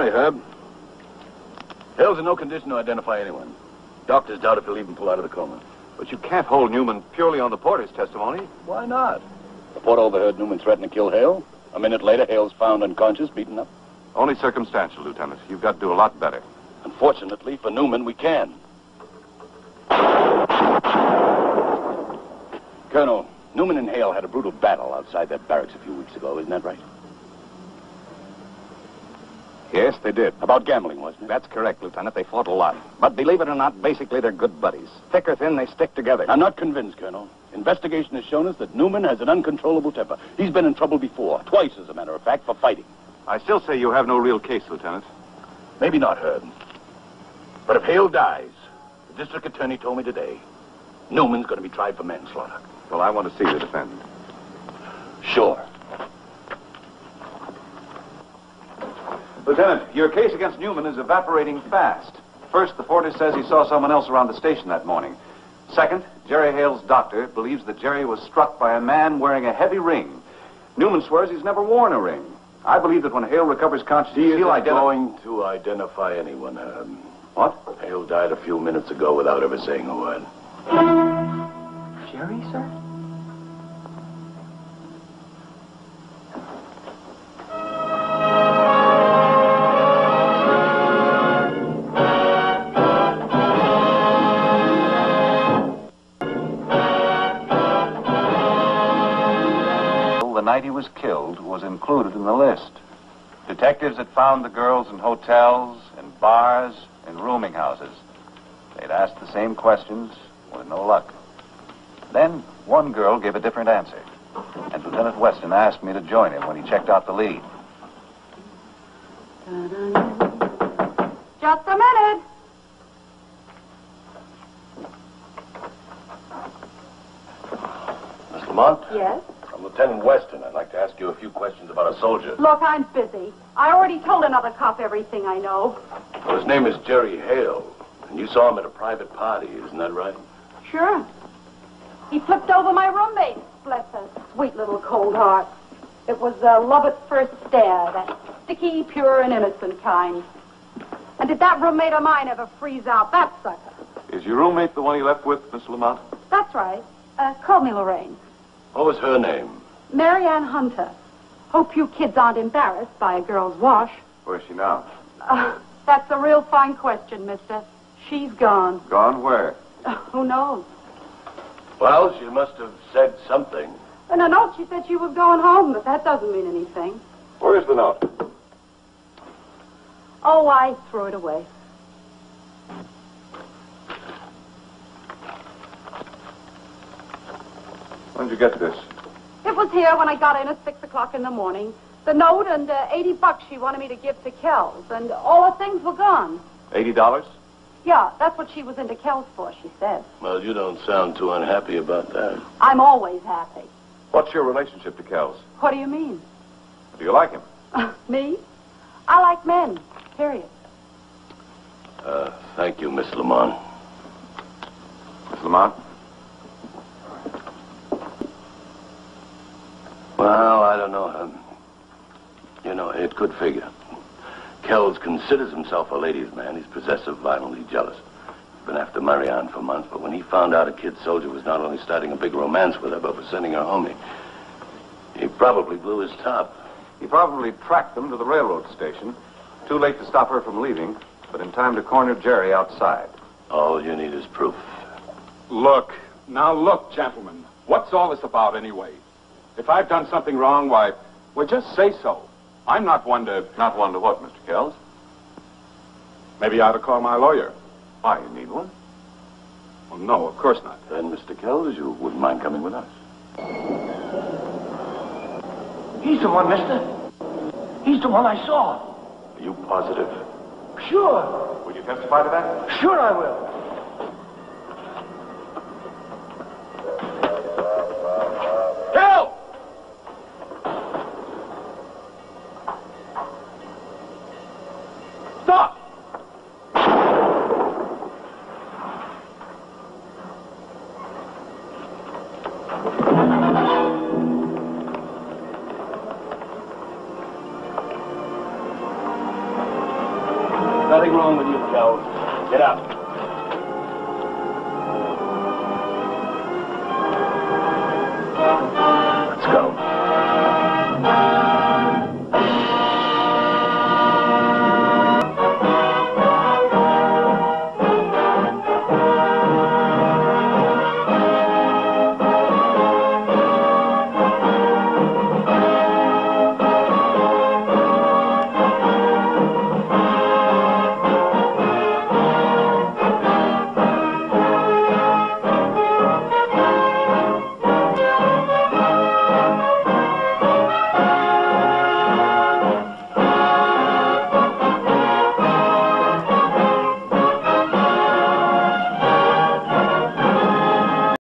Sorry, Herb. Hale's in no condition to identify anyone. Doctors doubt if he'll even pull out of the coma. But you can't hold Newman purely on the porter's testimony. Why not? The porter overheard Newman threaten to kill Hale. A minute later, Hale's found unconscious, beaten up. Only circumstantial, Lieutenant. You've got to do a lot better. Unfortunately for Newman, we can. Colonel, Newman and Hale had a brutal battle outside their barracks a few weeks ago, isn't that right? Yes, they did. About gambling, wasn't it? That's correct, Lieutenant. They fought a lot. But believe it or not, basically they're good buddies. Thick or thin, they stick together. I'm not convinced, Colonel. Investigation has shown us that Newman has an uncontrollable temper. He's been in trouble before, twice, as a matter of fact, for fighting. I still say you have no real case, Lieutenant. Maybe not, Herb. But if Hale dies, the district attorney told me today, Newman's going to be tried for manslaughter. Well, I want to see the defendant. Sure. Lieutenant, your case against Newman is evaporating fast. First, the porter says he saw someone else around the station that morning. Second, Jerry Hale's doctor believes that Jerry was struck by a man wearing a heavy ring. Newman swears he's never worn a ring. I believe that when Hale recovers consciousness, he'll going to identify anyone, Herb. What? Hale died a few minutes ago without ever saying a word. Jerry, sir? The night he was killed was included in the list. Detectives had found the girls in hotels, in bars, in rooming houses. They'd asked the same questions with no luck. Then one girl gave a different answer, and Lieutenant Weston asked me to join him when he checked out the lead. Just a minute. Miss Lamont? Yes? I'm Lieutenant Weston. I'd like to ask you a few questions about a soldier. Look, I'm busy. I already told another cop everything I know. Well, his name is Jerry Hale, and you saw him at a private party, isn't that right? Sure. He flipped over my roommate. Bless her sweet little cold heart. It was love at first stare, that sticky, pure, and innocent kind. And did that roommate of mine ever freeze out that sucker? Is your roommate the one you left with, Miss Lamont? That's right. Call me Lorraine. What was her name? Mary Ann Hunter. Hope you kids aren't embarrassed by a girl's wash. Where's she now? That's a real fine question, mister. She's gone. Gone where? Who knows? Well, she must have said something. In a note, she said she was going home, but that doesn't mean anything. Where's the note? Oh, I threw it away. When did you get this? It was here when I got in at 6 o'clock in the morning. The note and $80 she wanted me to give to Kells, and all her things were gone. $80? Yeah, that's what she was into Kells for, she said. Well, you don't sound too unhappy about that. I'm always happy. What's your relationship to Kells? What do you mean? Do you like him? Me? I like men, period. Thank you, Miss Lamont. Miss Lamont? Well, I don't know. You know, it could figure. Kells considers himself a ladies' man. He's possessive, violently jealous. He's been after Marianne for months, but when he found out a kid soldier was not only starting a big romance with her, but was sending her home, he probably blew his top. He probably tracked them to the railroad station. Too late to stop her from leaving, but in time to corner Jerry outside. All you need is proof. Look, gentlemen. What's all this about anyway? If I've done something wrong, why, just say so. I'm not one to... Not one to what, Mr. Kells? Maybe I ought to call my lawyer. Why, you need one? Well, no, of course not. Then, Mr. Kells, you wouldn't mind coming with us. He's the one, mister. He's the one I saw. Are you positive? Sure. Will you testify to that? Sure I will. Help! Stop! go. Get up.